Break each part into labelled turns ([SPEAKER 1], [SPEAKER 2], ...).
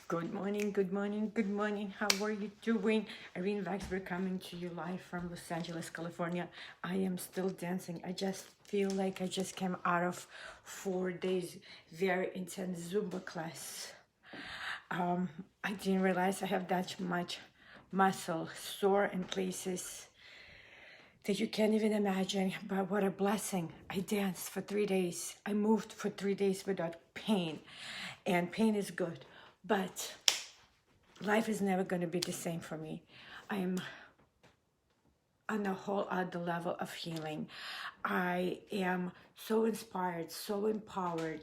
[SPEAKER 1] Good morning, good morning, good morning. How are you doing? Irene Waxberg coming to you live from Los Angeles, California. I am still dancing. I just feel like I just came out of 4 days very intense Zumba class. I didn't realize I have that much muscle sore in places that you can't even imagine, but what a blessing. I danced for 3 days. I moved for 3 days without pain, and pain is good, but life is never going to be the same for me. I am on a whole other level of healing. I am so inspired, so empowered,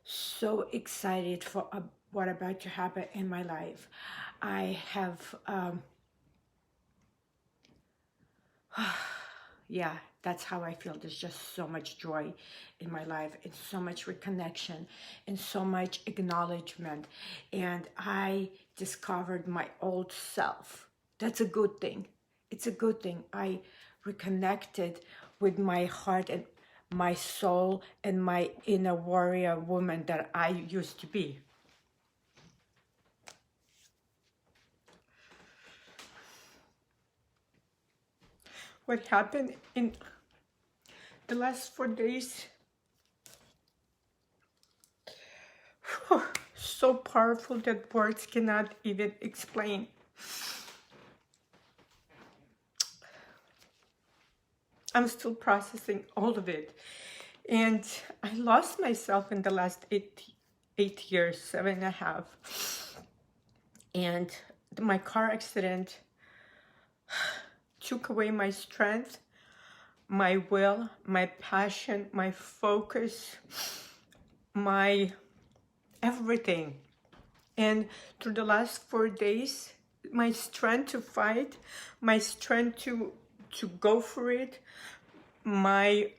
[SPEAKER 1] so excited for what about to happen in my life. I have yeah, that's how I feel. There's just so much joy in my life and so much reconnection and so much acknowledgement. And I discovered my old self. That's a good thing. It's a good thing. I reconnected with my heart and my soul and my inner warrior woman that I used to be. What happened in the last 4 days, so powerful that words cannot even explain. I'm still processing all of it. And I lost myself in the last eight years, 7.5. And my car accident took away my strength, my will, my passion, my focus, my everything. And through the last 4 days, my strength to fight, my strength to go for it, my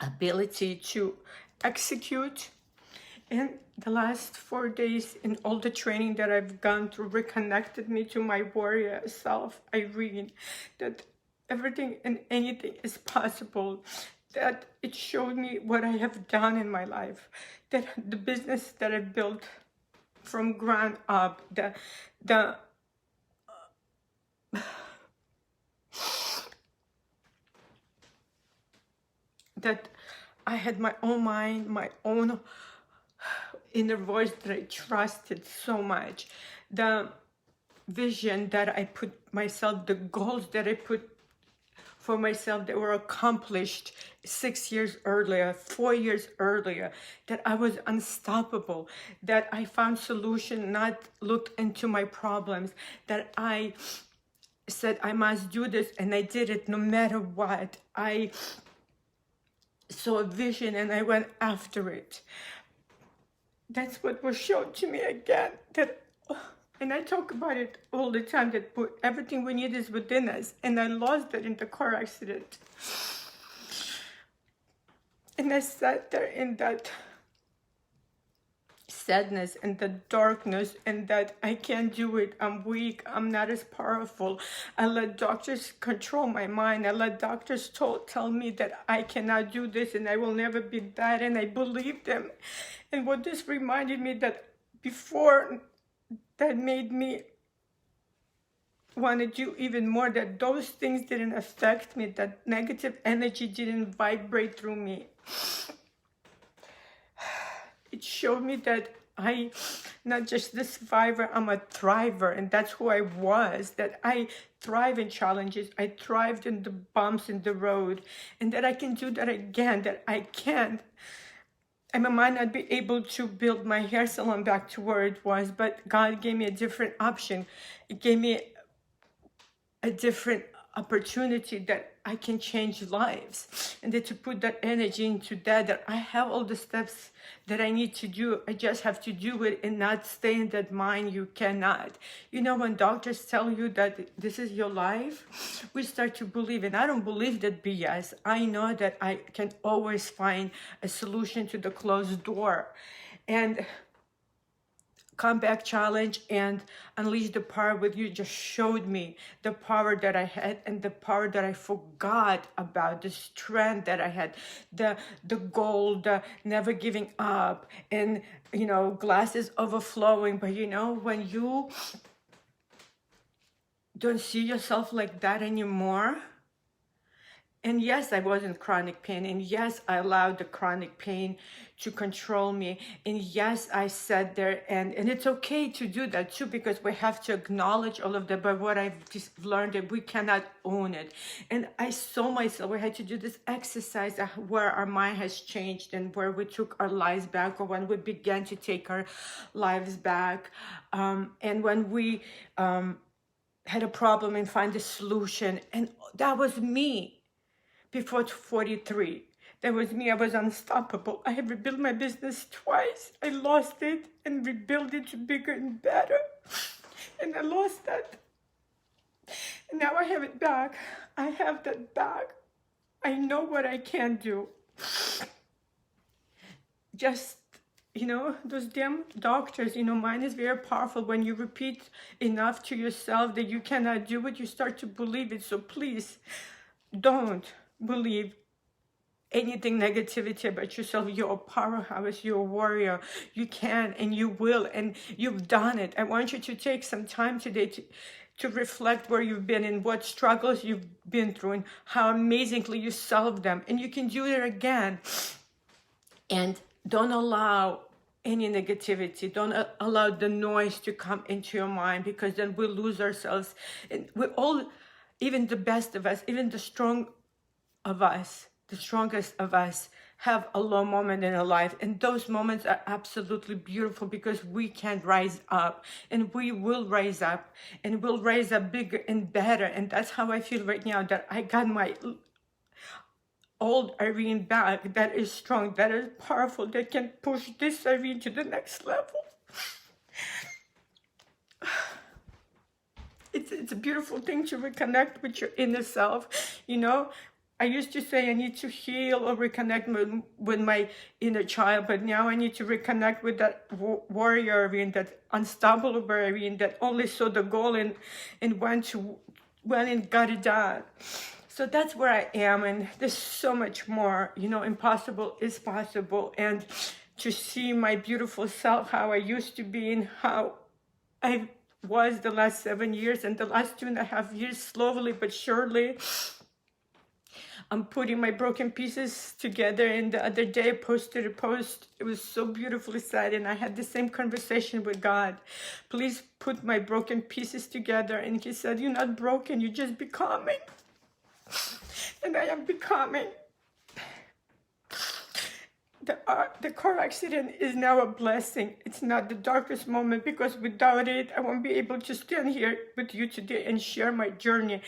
[SPEAKER 1] ability to execute, and the last 4 days in all the training that I've gone through reconnected me to my warrior self, Irene, that everything and anything is possible, that it showed me what I have done in my life, that the business that I built from ground up, that I had my own mind, my own inner voice that I trusted so much, the vision that I put myself, the goals that I put for myself that were accomplished 6 years earlier, 4 years earlier, that I was unstoppable, that I found solution, not looked into my problems, that I said I must do this and I did it no matter what. I saw a vision and I went after it. That's what was shown to me again, that, and I talk about it all the time, that everything we need is within us, and I lost that in the car accident. And I sat there in that sadness and the darkness, and that I can't do it, I'm weak, I'm not as powerful. I let doctors control my mind. I let doctors tell me that I cannot do this and I will never be that, and I believed them. And what this reminded me that before, that made me want to do even more, that those things didn't affect me, that negative energy didn't vibrate through me. It showed me that I, not just the survivor, I'm a thriver, and that's who I was, that I thrive in challenges, I thrived in the bumps in the road, and that I can do that again, that I can. I might not be able to build my hair salon back to where it was, but God gave me a different option. It gave me a different opportunity that I can change lives, and that to put that energy into that I have all the steps that I need to do. I just have to do it and not stay in that mind. You cannot. You know, when doctors tell you that this is your life, we start to believe, and I don't believe that BS. I know that I can always find a solution to the closed door. And comeback challenge and unleash the power with you just showed me the power that I had and the power that I forgot about, the strength that I had, the goal, the never giving up, and glasses overflowing. But when you don't see yourself like that anymore. And yes, I was in chronic pain. And yes, I allowed the chronic pain to control me. And yes, I sat there, and it's okay to do that too, because we have to acknowledge all of that. But what I've just learned that we cannot own it. And I saw myself, we had to do this exercise where our mind has changed and where we took our lives back, or when we began to take our lives back. And when we had a problem and find a solution. And that was me. Before 43, that was me. I was unstoppable. I have rebuilt my business twice. I lost it and rebuilt it to bigger and better. And I lost that. And now I have it back. I have that back. I know what I can do. Just, those damn doctors, mine is very powerful. When you repeat enough to yourself that you cannot do it, you start to believe it. So please don't believe anything negativity about yourself. You're a powerhouse, you're a warrior. You can and you will, and you've done it. I want you to take some time today to reflect where you've been and what struggles you've been through and how amazingly you solved them. And you can do it again. And don't allow any negativity. Don't allow the noise to come into your mind, because then we lose ourselves. And we all, even the best of us, even the strongest of us have a low moment in our life. And those moments are absolutely beautiful, because we can rise up, and we will rise up, and we'll rise up bigger and better. And that's how I feel right now, that I got my old Irene back, that is strong, that is powerful, that can push this Irene to the next level. It's a beautiful thing to reconnect with your inner self. I used to say I need to heal or reconnect with my inner child, but now I need to reconnect with that warrior Irene, that unstoppable Irene, that only saw the goal and went and got it done. So that's where I am, and there's so much more. Impossible is possible, and to see my beautiful self, how I used to be and how I was the last 7 years, and the last 2.5 years, slowly but surely, I'm putting my broken pieces together. And the other day I posted a post. It was so beautifully said, and I had the same conversation with God. Please put my broken pieces together. And he said, you're not broken, you're just becoming. And I am becoming. The car accident is now a blessing. It's not the darkest moment, because without it, I won't be able to stand here with you today and share my journey.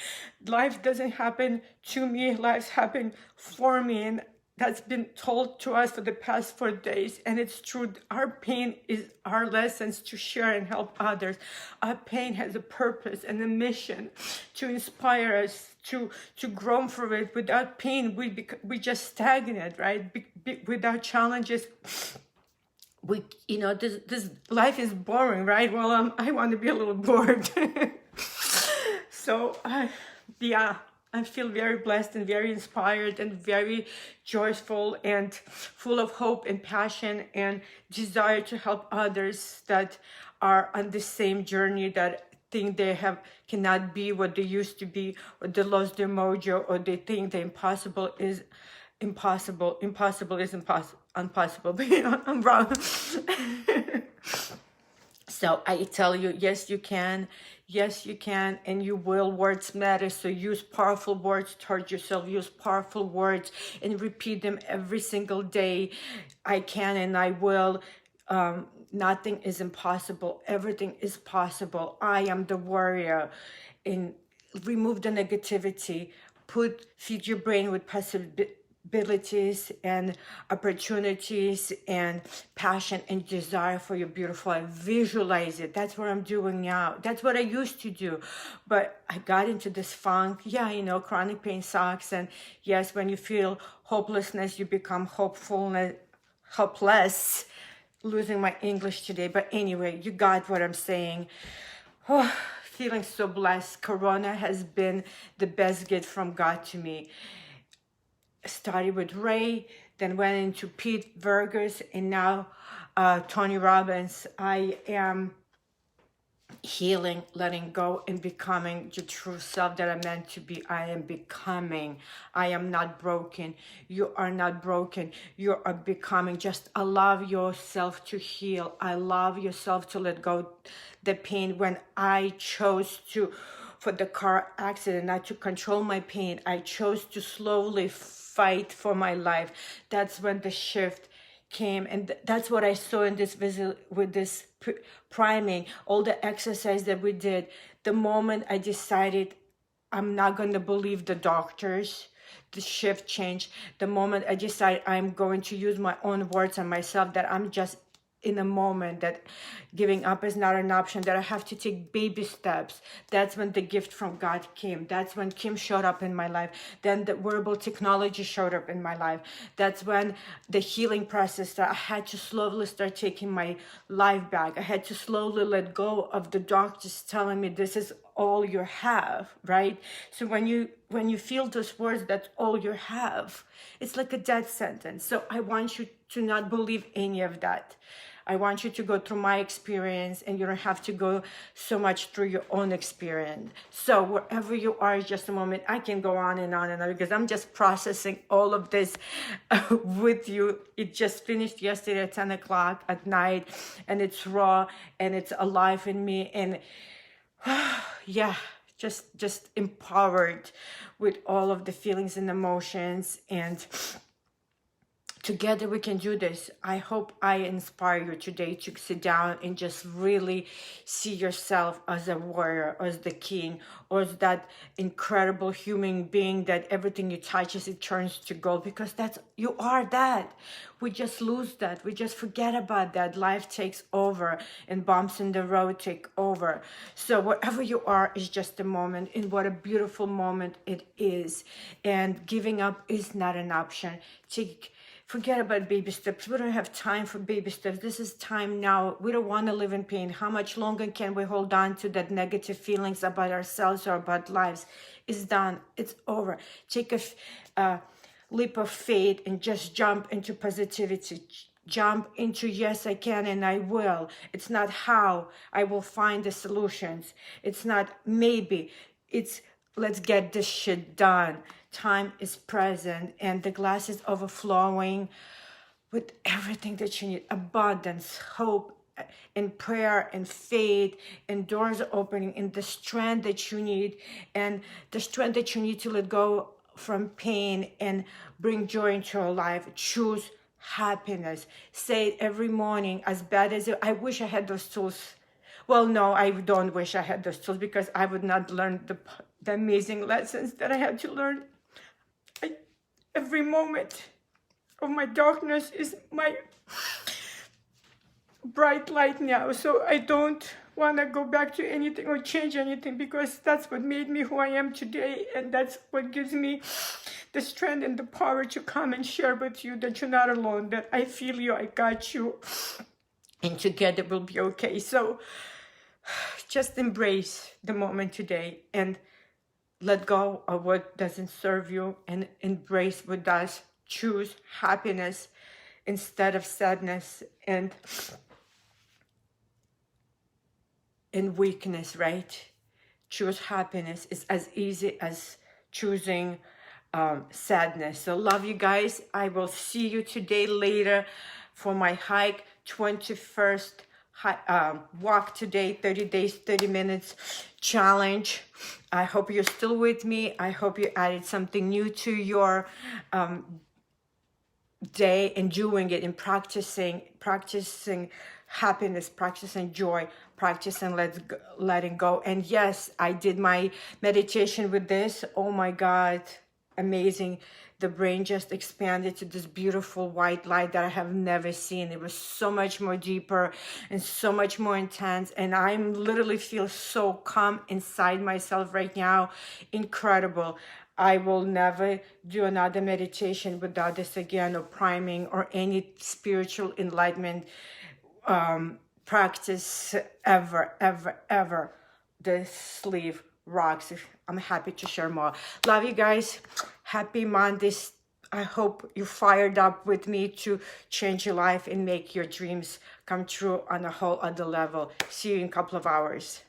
[SPEAKER 1] Life doesn't happen to me, life happens for me. And that's been told to us for the past 4 days. And it's true. Our pain is our lessons to share and help others. Our pain has a purpose and a mission to inspire us to grow through it. Without pain, we just stagnate, right? Without challenges, this life is boring, right? Well, I want to be a little bored. So, yeah. I feel very blessed and very inspired and very joyful and full of hope and passion and desire to help others that are on the same journey, that think they cannot be what they used to be, or they lost their mojo, or they think the impossible is impossible. Impossible is impossible. But I'm wrong. So I tell you, yes, you can. Yes, you can, and you will. Words matter, so use powerful words towards yourself. Use powerful words and repeat them every single day. I can and I will. Nothing is impossible. Everything is possible. I am the warrior. And remove the negativity. Feed your brain with possibilities and opportunities and passion and desire for your beautiful life. Visualize it. That's what I'm doing now. That's what I used to do, but I got into this funk. Yeah, chronic pain sucks, and yes, when you feel hopelessness, you become hopeless. losing my English today, but anyway, you got what I'm saying. Oh, feeling so blessed. Corona has been the best gift from God to me. Started with Ray, then went into Pete Burgers, and now Tony Robbins. I am healing, letting go, and becoming the true self that I'm meant to be. I am becoming. I am not broken. You are not broken. You are becoming. Just allow yourself to heal. Allow yourself to let go the pain. When I chose to, for the car accident, not to control my pain, I chose to slowly fight for my life. That's when the shift came, and that's what I saw in this visit with this priming, all the exercise that we did. The moment I decided I'm not going to believe the doctors, the shift changed. The moment I decided I'm going to use my own words on myself, that I'm just in a moment, that giving up is not an option, that I have to take baby steps. That's when the gift from God came. That's when Kim showed up in my life. Then the wearable technology showed up in my life. That's when the healing process, that I had to slowly start taking my life back. I had to slowly let go of the doctors telling me this is all you have, right? So when you feel those words, that's all you have, it's like a death sentence. So I want you to not believe any of that. I want you to go through my experience, and you don't have to go so much through your own experience. So wherever you are, just a moment. I can go on and on and on, because I'm just processing all of this with you. It just finished yesterday at 10 o'clock at night, and it's raw and it's alive in me. And yeah, just empowered with all of the feelings and emotions, and together we can do this. I hope I inspire you today to sit down and just really see yourself as a warrior, as the king, or as that incredible human being that everything you touch, it turns to gold, because that's, you are that. We just lose that. We just forget about that. Life takes over, and bumps in the road take over. So wherever you are is just a moment, and what a beautiful moment it is. And giving up is not an option. Forget about baby steps. We don't have time for baby steps. This is time now. We don't want to live in pain. How much longer can we hold on to that negative feelings about ourselves or about lives? It's done. It's over. Take a leap of faith and just jump into positivity. Jump into yes, I can and I will. It's not how I will find the solutions. It's not maybe. It's let's get this shit done. Time is present, and the glass is overflowing with everything that you need. Abundance, hope, and prayer, and faith, and doors are opening, and the strength that you need, and the strength that you need to let go from pain and bring joy into your life. Choose happiness. Say it every morning, as bad as I wish I had those tools. Well, no, I don't wish I had those tools, because I would not learn the amazing lessons that I had to learn. Every moment of my darkness is my bright light now. So I don't want to go back to anything or change anything, because that's what made me who I am today. And that's what gives me the strength and the power to come and share with you that you're not alone, that I feel you, I got you, and together we'll be okay. So just embrace the moment today, and let go of what doesn't serve you, and embrace what does. Choose happiness instead of sadness and weakness, right? Choose happiness. It's as easy as choosing sadness. So love you guys. I will see you today later for my hike, 21st walk today, 30 days, 30 minutes challenge. I hope you're still with me. I hope you added something new to your day, and doing it and practicing happiness, practicing joy, practicing letting go. And yes, I did my meditation with this. Oh my God, amazing. The brain just expanded to this beautiful white light that I have never seen. It was so much more deeper and so much more intense. And I literally feel so calm inside myself right now. Incredible. I will never do another meditation without this again, or priming, or any spiritual enlightenment practice ever, ever, ever. This sleeve rocks. I'm happy to share more. Love you guys. Happy Mondays. I hope you fired up with me to change your life and make your dreams come true on a whole other level. See you in a couple of hours.